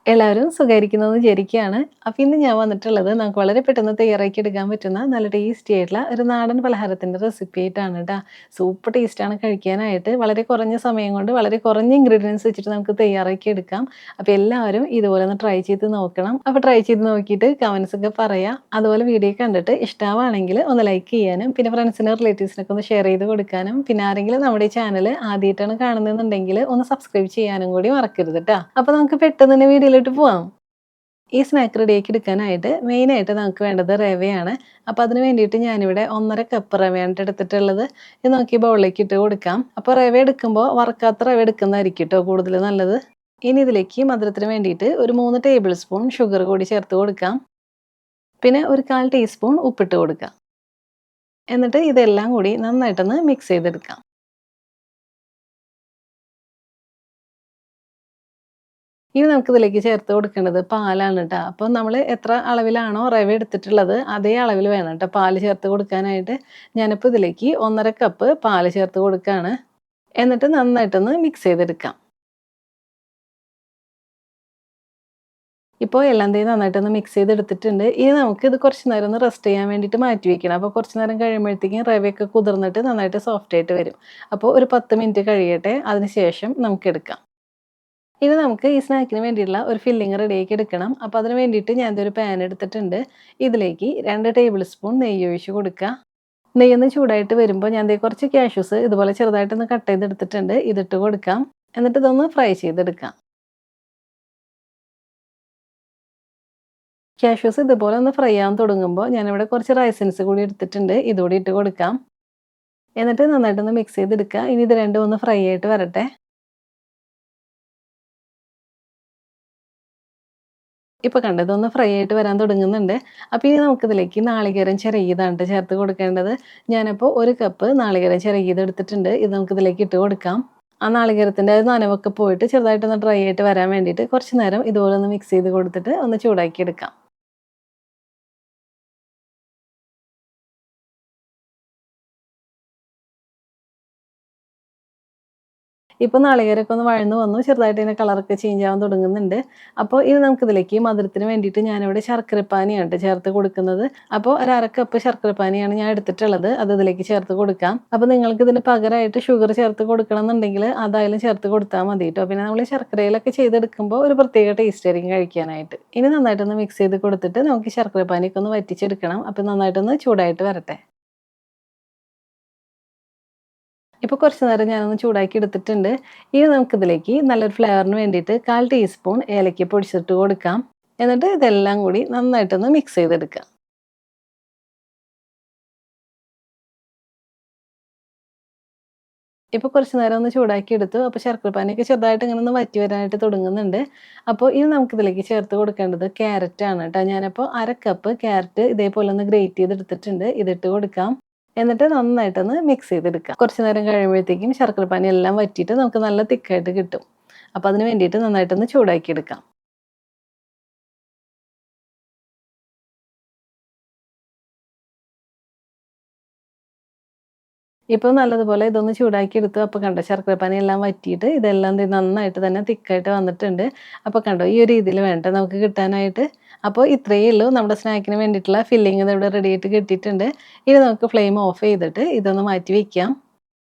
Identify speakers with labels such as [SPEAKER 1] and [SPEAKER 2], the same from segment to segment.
[SPEAKER 1] എല്ലാവരും സുഖായിരിക്കുന്നെന്ന് വിചാരിക്കുകയാണ്. അപ്പൊ ഇന്ന് ഞാൻ വന്നിട്ടുള്ളത് നമുക്ക് വളരെ പെട്ടെന്ന് തയ്യാറാക്കി എടുക്കാൻ പറ്റുന്ന നല്ല ടേസ്റ്റി ആയിട്ടുള്ള ഒരു നാടൻ പലഹാരത്തിന്റെ റെസിപ്പി ആയിട്ടാണ് ട്ടാ. സൂപ്പർ ടേസ്റ്റാണ് കഴിക്കാനായിട്ട്. വളരെ കുറഞ്ഞ സമയം കൊണ്ട് വളരെ കുറഞ്ഞ ഇൻഗ്രീഡിയൻസ് വെച്ചിട്ട് നമുക്ക് തയ്യാറാക്കി എടുക്കാം. അപ്പൊ എല്ലാവരും ഇതുപോലെ ഒന്ന് ട്രൈ ചെയ്ത് നോക്കണം. അപ്പൊ ട്രൈ ചെയ്ത് നോക്കിയിട്ട് കമന്റ്സ് ഒക്കെ പറയാ. അതുപോലെ വീഡിയോ കണ്ടിട്ട് ഇഷ്ടമാണെങ്കിൽ ഒന്ന് ലൈക്ക് ചെയ്യാനും പിന്നെ ഫ്രണ്ട്സിനും റിലേറ്റീവ്സിനൊക്കെ ഒന്ന് ഷെയർ ചെയ്ത് കൊടുക്കാനും പിന്നെ ആരെങ്കിലും നമ്മുടെ ഈ ചാനൽ ആദ്യമായിട്ടാണ് കാണുന്നതെന്നുണ്ടെങ്കിൽ ഒന്ന് സബ്സ്ക്രൈബ് ചെയ്യാനും കൂടി മറക്കരുത് ട്ടാ. അപ്പൊ നമുക്ക് പെട്ടെന്ന് തന്നെ വീഡിയോയിലോട്ട് പോവാം. ഈ സ്നാക്ക് റെഡിയാക്കി എടുക്കാനായിട്ട് മെയിനായിട്ട് നമുക്ക് വേണ്ടത് റവയാണ്. അപ്പോൾ അതിന് വേണ്ടിയിട്ട് ഞാനിവിടെ 1.5 കപ്പ് റവയാണ് എടുത്തിട്ടുള്ളത്. ഇത് നമുക്ക് ഈ ബൗളിലേക്ക് ഇട്ട് കൊടുക്കാം. അപ്പോൾ റവ എടുക്കുമ്പോൾ വറുക്കാത്ത റവ എടുക്കുന്നതായിരിക്കും ട്ടോ കൂടുതൽ നല്ലത്. ഇനി ഇതിലേക്ക് മധുരത്തിന് വേണ്ടിയിട്ട് ഒരു 3 ടേബിൾ സ്പൂൺ ഷുഗർ കൂടി ചേർത്ത് കൊടുക്കാം. പിന്നെ ഒരു 1/4 ടീസ്പൂൺ ഉപ്പിട്ട് കൊടുക്കാം. എന്നിട്ട് ഇതെല്ലാം കൂടി നന്നായിട്ടൊന്ന് മിക്സ് ചെയ്തെടുക്കാം. ഇനി നമുക്കിതിലേക്ക് ചേർത്ത് കൊടുക്കേണ്ടത് പാലാണ് ട്ടോ. അപ്പോൾ നമ്മൾ എത്ര അളവിലാണോ റവ എടുത്തിട്ടുള്ളത് അതേ അളവിൽ വേണം ട്ടോ പാല് ചേർത്ത് കൊടുക്കാനായിട്ട്. ഞാനിപ്പോൾ ഇതിലേക്ക് 1.5 കപ്പ് പാല് ചേർത്ത് കൊടുക്കുകയാണ്. എന്നിട്ട് നന്നായിട്ടൊന്ന് മിക്സ് ചെയ്തെടുക്കാം. ഇപ്പോൾ എല്ലാം ദേ നന്നായിട്ടൊന്ന് മിക്സ് ചെയ്തെടുത്തിട്ടുണ്ട്. ഇനി നമുക്ക് ഇത് കുറച്ച് നേരം ഒന്ന് റെസ്റ്റ് ചെയ്യാൻ വേണ്ടിയിട്ട് മാറ്റി വെക്കണം. അപ്പോൾ കുറച്ച് നേരം കഴിയുമ്പോഴത്തേക്കും റവയൊക്കെ കുതിർന്നിട്ട് നന്നായിട്ട് സോഫ്റ്റ് ആയിട്ട് വരും. അപ്പോൾ ഒരു 10 മിനിറ്റ് കഴിയട്ടെ. അതിന് ശേഷം നമുക്കെടുക്കാം. ഇനി നമുക്ക് ഈ സ്നാക്കിന് വേണ്ടിയിട്ടുള്ള ഒരു ഫില്ലിംഗ് റെഡിയാക്കി എടുക്കണം. അപ്പോൾ അതിന് വേണ്ടിയിട്ട് ഞാൻ ദേ ഒരു പാൻ എടുത്തിട്ടുണ്ട്. ഇതിലേക്ക് 2 ടേബിൾ സ്പൂൺ നെയ്യ് ഒഴിച്ച് കൊടുക്കുക. നെയ്യൊന്ന് ചൂടായിട്ട് വരുമ്പോൾ ഞാൻ ദേ കുറച്ച് കാഷ്യൂസ് ഇതുപോലെ ചെറുതായിട്ടൊന്ന് കട്ട് ചെയ്തെടുത്തിട്ടുണ്ട്. ഇതിട്ട് കൊടുക്കാം. എന്നിട്ട് ഇതൊന്ന് ഫ്രൈ ചെയ്തെടുക്കാം. കാഷ്യൂസ് ഇതുപോലെ ഒന്ന് ഫ്രൈ ആവാൻ തുടങ്ങുമ്പോൾ ഞാനിവിടെ കുറച്ച് റൈസിൻസ് കൂടി എടുത്തിട്ടുണ്ട്. ഇതുകൂടി ഇട്ട് കൊടുക്കാം. എന്നിട്ട് നന്നായിട്ടൊന്ന് മിക്സ് ചെയ്തെടുക്കുക. ഇനി ഇത് രണ്ടും ഒന്ന് ഫ്രൈ ആയിട്ട് വരട്ടെ. ഇപ്പൊ കണ്ടോ ഇതൊന്ന് ഫ്രൈ ആയിട്ട് വരാൻ തുടങ്ങുന്നുണ്ട്. അപ്പൊ ഇനി നമുക്കിതിലേക്ക് നാളികേരം ചിരകിയതാണ് ട്ടോ ചേർത്ത് കൊടുക്കേണ്ടത്. ഞാനപ്പോൾ 1 കപ്പ് നാളികേരം ചിരകിയത് എടുത്തിട്ടുണ്ട്. ഇത് നമുക്കിതിലേക്ക് ഇട്ട് കൊടുക്കാം. ആ നാളികേരത്തിന്റെ നനവൊക്കെ പോയിട്ട് ചെറുതായിട്ടൊന്ന് ഡ്രൈ ആയിട്ട് വരാൻ വേണ്ടിയിട്ട് കുറച്ച് നേരം ഇതുപോലെ ഒന്ന് മിക്സ് ചെയ്ത് കൊടുത്തിട്ട് ഒന്ന് ചൂടാക്കി എടുക്കാം. ഇപ്പൊ നാളികേരമൊക്കെ ഒന്ന് വഴന്ന് വന്നു. ചെറുതായിട്ട് ഇതിന്റെ കളറൊക്കെ ചേഞ്ച് ആവാൻ തുടങ്ങുന്നുണ്ട്. അപ്പോൾ ഇനി നമുക്കിതിലേക്ക് മധുരത്തിന് വേണ്ടിയിട്ട് ഞാനിവിടെ ശർക്കരപ്പാനിയാണ് ട്ടോ ചേർത്ത് കൊടുക്കുന്നത്. അപ്പോൾ ഒരു 1/2 കപ്പ് ശർക്കരപ്പാനിയാണ് ഞാൻ എടുത്തിട്ടുള്ളത്. അത് ഇതിലേക്ക് ചേർത്ത് കൊടുക്കാം. അപ്പോൾ നിങ്ങൾക്ക് ഇതിന് പകരമായിട്ട് ഷുഗർ ചേർത്ത് കൊടുക്കണം എന്നുണ്ടെങ്കിൽ അതായാലും ചേർത്ത് കൊടുത്താൽ മതി ട്ടോ. പിന്നെ നമ്മൾ ശർക്കരയിലൊക്കെ ചെയ്തെടുക്കുമ്പോൾ ഒരു പ്രത്യേക ടേസ്റ്റ് ആയിരിക്കും കഴിക്കാനായിട്ട്. ഇനി നന്നായിട്ടൊന്ന് മിക്സ് ചെയ്ത് കൊടുത്തിട്ട് നമുക്ക് ശർക്കരപ്പാനിയൊക്കെ ഒന്ന് വറ്റിച്ചെടുക്കണം. അപ്പോൾ നന്നായിട്ടൊന്ന് ചൂടായിട്ട് വരട്ടെ. ഇപ്പോൾ കുറച്ച് നേരം ഞാനൊന്ന് ചൂടാക്കി എടുത്തിട്ടുണ്ട്. ഇനി നമുക്കിതിലേക്ക് നല്ലൊരു ഫ്ലേവറിന് വേണ്ടിയിട്ട് 1/4 ടീസ്പൂൺ ഏലക്ക പൊടിച്ചിട്ട് കൊടുക്കാം. എന്നിട്ട് ഇതെല്ലാം കൂടി നന്നായിട്ടൊന്ന് മിക്സ് ചെയ്തെടുക്കാം. ഇപ്പോൾ കുറച്ച് നേരം ഒന്ന് ചൂടാക്കി എടുത്തു. അപ്പോൾ ശർക്കരപ്പാനിയൊക്കെ ചെറുതായിട്ട് ഇങ്ങനെ ഒന്ന് വറ്റി വരാനായിട്ട് തുടങ്ങുന്നുണ്ട്. അപ്പോൾ ഇനി നമുക്കിതിലേക്ക് ചേർത്ത് കൊടുക്കേണ്ടത് ക്യാരറ്റാണ് കേട്ടോ. ഞാനപ്പോൾ 1/2 കപ്പ് ക്യാരറ്റ് ഇതേപോലെ ഒന്ന് ഗ്രേറ്റ് ചെയ്തെടുത്തിട്ടുണ്ട്. ഇതിട്ട് കൊടുക്കാം. എന്നിട്ട് നന്നായിട്ടൊന്ന് മിക്സ് ചെയ്തെടുക്കാം. കുറച്ച് നേരം കഴിയുമ്പോഴത്തേക്കും ശർക്കരപ്പാനി എല്ലാം വറ്റിയിട്ട് നമുക്ക് നല്ല തിക്കായിട്ട് കിട്ടും. അപ്പോൾ അതിന് വേണ്ടിയിട്ട് നന്നായിട്ടൊന്ന് ചൂടാക്കി എടുക്കാം. ഇപ്പോൾ നല്ലതുപോലെ ഇതൊന്ന് ചൂടാക്കി എടുത്തു. അപ്പോൾ കണ്ടോ ശർക്കരപ്പാനി എല്ലാം വറ്റിയിട്ട് ഇതെല്ലാം ദേ നന്നായിട്ട് തന്നെ തിക്കായിട്ട് വന്നിട്ടുണ്ട്. അപ്പോൾ കണ്ടോ ഈ ഒരു രീതിയിൽ വേണ്ട നമുക്ക് കിട്ടാനായിട്ട്. അപ്പോൾ ഇത്രയേ ഉള്ളൂ നമ്മുടെ സ്നാക്കിന് വേണ്ടിയിട്ടുള്ള ഫില്ലിംഗ് ഇവിടെ റെഡി ആയിട്ട് കിട്ടിയിട്ടുണ്ട്. ഇനി നമുക്ക് ഫ്ലെയിം ഓഫ് ചെയ്തിട്ട് ഇതൊന്ന് മാറ്റി വെക്കാം.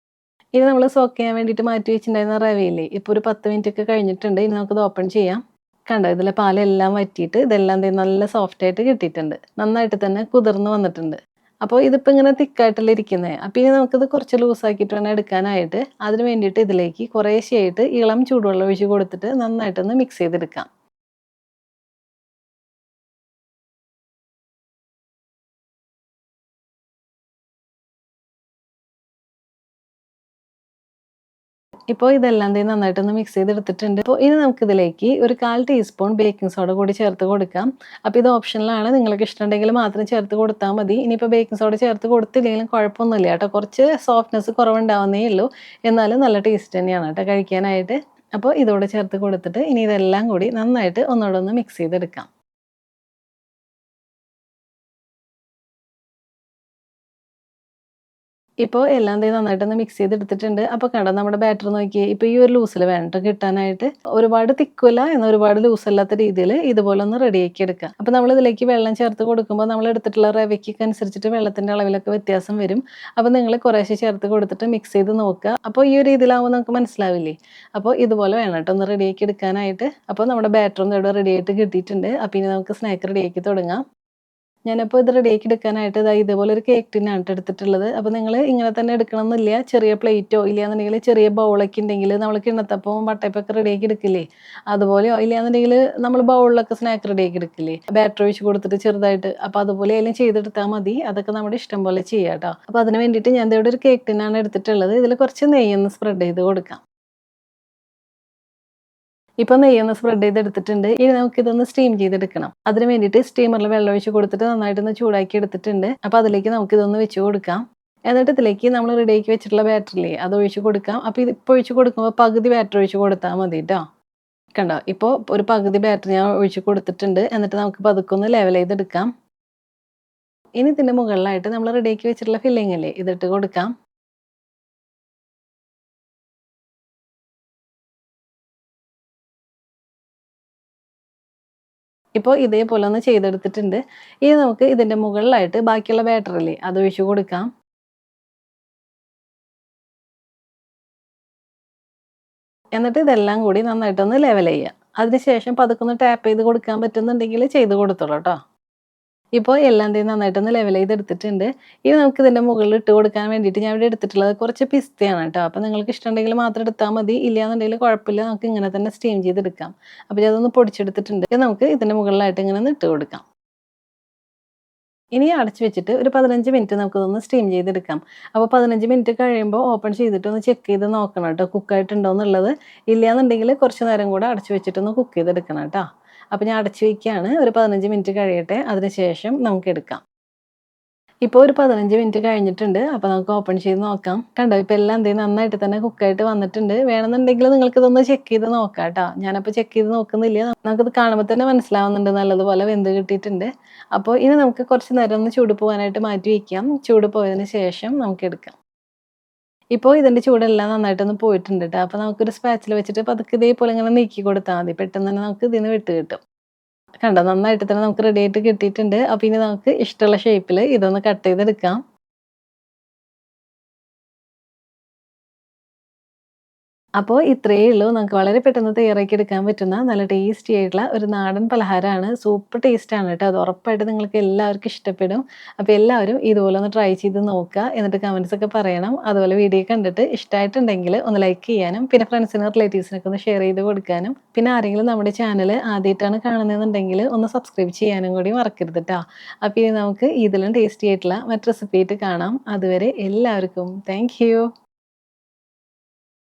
[SPEAKER 1] ഇനി നമ്മൾ സോക്ക് ചെയ്യാൻ വേണ്ടിയിട്ട് മാറ്റി വെച്ചിട്ടുണ്ടായിരുന്ന റവയില്ലേ ഇപ്പോൾ ഒരു 10 മിനിറ്റ് ഒക്കെ കഴിഞ്ഞിട്ടുണ്ട്. ഇനി നമുക്കിത് ഓപ്പൺ ചെയ്യാം. കണ്ടോ ഇതിലെ പാലെല്ലാം വറ്റിയിട്ട് ഇതെല്ലാം ദേ നല്ല സോഫ്റ്റ് ആയിട്ട് കിട്ടിയിട്ടുണ്ട്. നന്നായിട്ട് തന്നെ കുതിർന്ന് വന്നിട്ടുണ്ട്. അപ്പോൾ ഇതിപ്പോൾ ഇങ്ങനെ തിക്കായിട്ടല്ലേ ഇരിക്കുന്നത്. അപ്പോൾ ഇനി നമുക്കിത് കുറച്ച് ലൂസാക്കിയിട്ട് വേണം എടുക്കാനായിട്ട്. അതിന് വേണ്ടിയിട്ട് ഇതിലേക്ക് കുറേശ്ശെയായിട്ട് ഇളം ചൂടുവെള്ളം ഒഴിച്ച് കൊടുത്തിട്ട് നന്നായിട്ടൊന്ന് മിക്സ് ചെയ്തെടുക്കാം. ഇപ്പോൾ ഇതെല്ലാം ദേ നന്നായിട്ടൊന്ന് മിക്സ് ചെയ്തെടുത്തിട്ടുണ്ട്. അപ്പോൾ ഇനി നമുക്കിതിലേക്ക് ഒരു 1/4 ടീസ്പൂൺ ബേക്കിംഗ് സോഡ കൂടി ചേർത്ത് കൊടുക്കാം. അപ്പോൾ ഇത് ഓപ്ഷണലാണ്. നിങ്ങൾക്ക് ഇഷ്ടമുണ്ടെങ്കിൽ മാത്രം ചേർത്ത് കൊടുത്താൽ മതി. ഇനിയിപ്പോൾ ബേക്കിംഗ് സോഡ ചേർത്ത് കൊടുത്തില്ലെങ്കിലും കുഴപ്പമൊന്നുമില്ല കേട്ടോ. കുറച്ച് സോഫ്റ്റ്നെസ് കുറവുണ്ടാവുന്നേ ഉള്ളൂ. എന്നാലും നല്ല ടേസ്റ്റ് തന്നെയാണ് കേട്ടോ കഴിക്കാനായിട്ട്. അപ്പോൾ ഇതോടെ ചേർത്ത് കൊടുത്തിട്ട് ഇനി ഇതെല്ലാം കൂടി നന്നായിട്ട് ഒന്നുകൂടെ ഒന്ന് മിക്സ് ചെയ്തെടുക്കാം. ഇപ്പോൾ എല്ലാം ദേ നന്നായിട്ടൊന്ന് മിക്സ് ചെയ്തെടുത്തിട്ടുണ്ട്. അപ്പോൾ കണ്ടോ നമ്മുടെ ബാറ്റർ നോക്കിയേ. ഇപ്പോൾ ഈ ഒരു ലൂസിൽ വേണം ട്ടോ കിട്ടാനായിട്ട്. ഒരുപാട് തിക്കുമല്ല എന്നാൽ ഒരുപാട് ലൂസല്ലാത്ത രീതിയിൽ ഇതുപോലെ ഒന്ന് റെഡിയാക്കി എടുക്കുക. അപ്പോൾ നമ്മൾ ഇതിലേക്ക് വെള്ളം ചേർത്ത് കൊടുക്കുമ്പോൾ നമ്മൾ എടുത്തിട്ടുള്ള റവയ്ക്കൊക്കെ അനുസരിച്ചിട്ട് വെള്ളത്തിൻ്റെ അളവിലൊക്കെ വ്യത്യാസം വരും. അപ്പോൾ നിങ്ങൾ കുറേശ്ശെ ചേർത്ത് കൊടുത്തിട്ട് മിക്സ് ചെയ്ത് നോക്കുക. അപ്പോൾ ഈ ഒരു രീതിയിലാവുമ്പോൾ നമുക്ക് മനസ്സിലാവില്ലേ. അപ്പോൾ ഇതുപോലെ വേണം ട്ടോ ഒന്ന് റെഡിയാക്കി എടുക്കാനായിട്ട്. അപ്പോൾ നമ്മുടെ ബാറ്റർ ഒന്ന് ഇവിടെ റെഡിയായിട്ട് കിട്ടിയിട്ടുണ്ട്. അപ്പോൾ ഇനി നമുക്ക് സ്നാക്ക് റെഡിയാക്കി തുടങ്ങാം. ഞാനപ്പോൾ ഇത് റെഡിയാക്കി എടുക്കാനായിട്ട് ദാ ഇതേപോലെ ഒരു കേക്ക് ടിന്നാണ് ട്ടോ എടുത്തിട്ടുള്ളത്. അപ്പോൾ നിങ്ങൾ ഇങ്ങനെ തന്നെ എടുക്കണമെന്നില്ല. ചെറിയ പ്ലേറ്റോ ഇല്ലാന്നുണ്ടെങ്കിൽ ചെറിയ ബൗളൊക്കെ ഉണ്ടെങ്കിൽ നമ്മൾ കിണ്ണത്തപ്പവും വട്ടയപ്പൊക്കെ റെഡിയാക്കി എടുക്കില്ലേ, അതുപോലെയോ ഇല്ലാന്നുണ്ടെങ്കിൽ നമ്മൾ ബൗളിലൊക്കെ സ്നാക്ക് റെഡിയാക്കി എടുക്കില്ലേ, ബാറ്റർ ഒഴിച്ച് കൊടുത്തിട്ട് ചെറുതായിട്ട്. അപ്പോൾ അതുപോലെ ആയാലും ചെയ്തെടുത്താൽ മതി. അതൊക്കെ നമ്മുടെ ഇഷ്ടം പോലെ ചെയ്യാം ട്ടോ. അപ്പോൾ അതിന് വേണ്ടിയിട്ട് ഞാൻ ദേ ഇവിടെ ഒരു കേക്ക് ടിന്നാണ് എടുത്തിട്ടുള്ളത്. ഇതിൽ കുറച്ച് നെയ്യൊന്ന് സ്പ്രെഡ് ചെയ്ത് കൊടുക്കാം. ഇപ്പോൾ നെയ്യൊന്ന് സ്പ്രെഡ് ചെയ്തെടുത്തിട്ടുണ്ട്. ഇനി നമുക്കിതൊന്ന് സ്റ്റീം ചെയ്തെടുക്കണം. അതിന് വേണ്ടിയിട്ട് സ്റ്റീമറിൽ വെള്ളം ഒഴിച്ച് കൊടുത്തിട്ട് നന്നായിട്ടൊന്ന് ചൂടാക്കി എടുത്തിട്ടുണ്ട്. അപ്പോൾ അതിലേക്ക് നമുക്കിതൊന്ന് വെച്ച് കൊടുക്കാം. എന്നിട്ട് ഇതിലേക്ക് നമ്മൾ റെഡിയാക്കി വെച്ചിട്ടുള്ള ബാറ്ററില്ലേ അത് ഒഴിച്ച് കൊടുക്കാം. അപ്പോൾ ഇതിപ്പോൾ ഒഴിച്ച് കൊടുക്കുമ്പോൾ പകുതി ബാറ്റർ ഒഴിച്ച് കൊടുത്താൽ മതി ട്ടോ. കണ്ടോ ഇപ്പോൾ ഒരു പകുതി ബാറ്റർ ഞാൻ ഒഴിച്ച് കൊടുത്തിട്ടുണ്ട്. എന്നിട്ട് നമുക്ക് പതുക്കെ ഒന്ന് ലെവൽ ചെയ്തെടുക്കാം. ഇനി ഇതിൻ്റെ മുകളിലായിട്ട് നമ്മൾ റെഡിയാക്കി വെച്ചിട്ടുള്ള ഫില്ലിംഗ് ഇല്ലേ ഇതിട്ട് കൊടുക്കാം. ഇപ്പോൾ ഇതേപോലെ ഒന്ന് ചെയ്തെടുത്തിട്ടുണ്ട്. ഇനി നമുക്ക് ഇതിൻ്റെ മുകളിലായിട്ട് ബാക്കിയുള്ള ബാറ്ററില്ലേ അതൊഴിച്ച് കൊടുക്കാം. എന്നിട്ട് ഇതെല്ലാം കൂടി നന്നായിട്ടൊന്ന് ലെവൽ ചെയ്യുക. അതിനുശേഷം പതുക്കെ ഒന്ന് ടാപ്പ് ചെയ്ത് കൊടുക്കാൻ പറ്റുന്നുണ്ടെങ്കിൽ ചെയ്ത് കൊടുത്തോളൂ ട്ടോ. ഇപ്പോൾ എല്ലാം ദേ നന്നായിട്ടൊന്ന് ലെവൽ ചെയ്തെടുത്തിട്ടുണ്ട്. ഇനി നമുക്ക് ഇതിൻ്റെ മുകളിൽ ഇട്ട് കൊടുക്കാൻ വേണ്ടിയിട്ട് ഞാൻ ഇവിടെ എടുത്തിട്ടുള്ളത് കുറച്ച് പിസ്തയാണ് ട്ടോ. അപ്പോൾ നിങ്ങൾക്ക് ഇഷ്ടമുണ്ടെങ്കിൽ മാത്രം എടുത്താൽ മതി. ഇല്ലാന്നുണ്ടെങ്കിൽ കുഴപ്പമില്ല. നമുക്ക് ഇങ്ങനെ തന്നെ സ്റ്റീം ചെയ്തെടുക്കാം. അപ്പോൾ ഞാൻ അതൊന്ന് പൊടിച്ചെടുത്തിട്ടുണ്ട്. ഇത് നമുക്ക് ഇതിൻ്റെ മുകളിലായിട്ട് ഇങ്ങനെ ഒന്ന് ഇട്ട് കൊടുക്കാം. ഇനി അടച്ച് വെച്ചിട്ട് ഒരു 15 മിനിറ്റ് നമുക്കിതൊന്ന് സ്റ്റീം ചെയ്തെടുക്കാം. അപ്പോൾ 15 മിനിറ്റ് കഴിയുമ്പോൾ ഓപ്പൺ ചെയ്തിട്ട് ഒന്ന് ചെക്ക് ചെയ്ത് നോക്കണം ട്ടോ കുക്കായിട്ടുണ്ടോ എന്നുള്ളത്. ഇല്ലാന്നുണ്ടെങ്കിൽ കുറച്ച് നേരം കൂടെ അടച്ച് വെച്ചിട്ടൊന്ന് കുക്ക് ചെയ്തെടുക്കണം ട്ടോ. അപ്പോൾ ഞാൻ അടച്ച് വയ്ക്കുകയാണ്. ഒരു 15 മിനിറ്റ് കഴിയട്ടെ. അതിനുശേഷം നമുക്കെടുക്കാം. ഇപ്പോൾ ഒരു 15 മിനിറ്റ് കഴിഞ്ഞിട്ടുണ്ട്. അപ്പോൾ നമുക്ക് ഓപ്പൺ ചെയ്ത് നോക്കാം. കണ്ടോ ഇപ്പോൾ എല്ലാം ദേ നന്നായിട്ട് തന്നെ കുക്കായിട്ട് വന്നിട്ടുണ്ട്. വേണമെന്നുണ്ടെങ്കിൽ നിങ്ങൾക്കിതൊന്ന് ചെക്ക് ചെയ്ത് നോക്കാം ട്ടോ. ഞാനപ്പോൾ ചെക്ക് ചെയ്ത് നോക്കുന്നില്ല. നമുക്കിത് കാണുമ്പോൾ തന്നെ മനസ്സിലാവുന്നുണ്ട് നല്ലതുപോലെ വെന്ത് കിട്ടിയിട്ടുണ്ട്. അപ്പോൾ ഇനി നമുക്ക് കുറച്ച് നേരം ഒന്ന് ചൂട് പോകാനായിട്ട് മാറ്റി വയ്ക്കാം. ചൂട് പോയതിന് ശേഷം നമുക്കെടുക്കാം. ഇപ്പോൾ ഇതിൻ്റെ ചൂടെല്ലാം നന്നായിട്ടൊന്ന് പോയിട്ടുണ്ട് ട്ടോ. അപ്പോൾ നമുക്കൊരു സ്പാച്ചിൽ വെച്ചിട്ട് പതുക്കെ ഇതേപോലെ ഇങ്ങനെ നീക്കി കൊടുത്താൽ മതി. പെട്ടെന്ന് തന്നെ നമുക്ക് ഇതിന്ന് വിട്ട് കിട്ടും. കണ്ടോ നന്നായിട്ട് തന്നെ നമുക്ക് റെഡി ആയിട്ട് കിട്ടിയിട്ടുണ്ട്. അപ്പോൾ ഇനി നമുക്ക് ഇഷ്ടമുള്ള ഷേപ്പിൽ ഇതൊന്ന് കട്ട് ചെയ്തെടുക്കാം. അപ്പോൾ ഇത്രയേ ഉള്ളൂ. നമുക്ക് വളരെ പെട്ടെന്ന് തയ്യാറാക്കി എടുക്കാൻ പറ്റുന്ന നല്ല ടേസ്റ്റി ആയിട്ടുള്ള ഒരു നാടൻ പലഹാരമാണ്. സൂപ്പർ ടേസ്റ്റാണ് കേട്ടോ. അത് ഉറപ്പായിട്ട് നിങ്ങൾക്ക് എല്ലാവർക്കും ഇഷ്ടപ്പെടും. അപ്പോൾ എല്ലാവരും ഇതുപോലെ ഒന്ന് ട്രൈ ചെയ്ത് നോക്കുക. എന്നിട്ട് കമൻസ് ഒക്കെ പറയണം. അതുപോലെ വീഡിയോ കണ്ടിട്ട് ഇഷ്ടമായിട്ടുണ്ടെങ്കിൽ ഒന്ന് ലൈക്ക് ചെയ്യാനും പിന്നെ ഫ്രണ്ട്സിനും റിലേറ്റീവ്സിനൊക്കെ ഒന്ന് ഷെയർ ചെയ്ത് കൊടുക്കാനും പിന്നെ ആരെങ്കിലും നമ്മുടെ ചാനൽ ആദ്യമായിട്ടാണ് കാണുന്നതെന്നുണ്ടെങ്കിൽ ഒന്ന് സബ്സ്ക്രൈബ് ചെയ്യാനും കൂടി മറക്കരുത് കേട്ടോ. അപ്പോൾ ഇനി നമുക്ക് ഇതിലും ടേസ്റ്റി ആയിട്ടുള്ള മറ്റ് റെസിപ്പി ആയിട്ട് കാണാം. അതുവരെ എല്ലാവർക്കും താങ്ക് യു.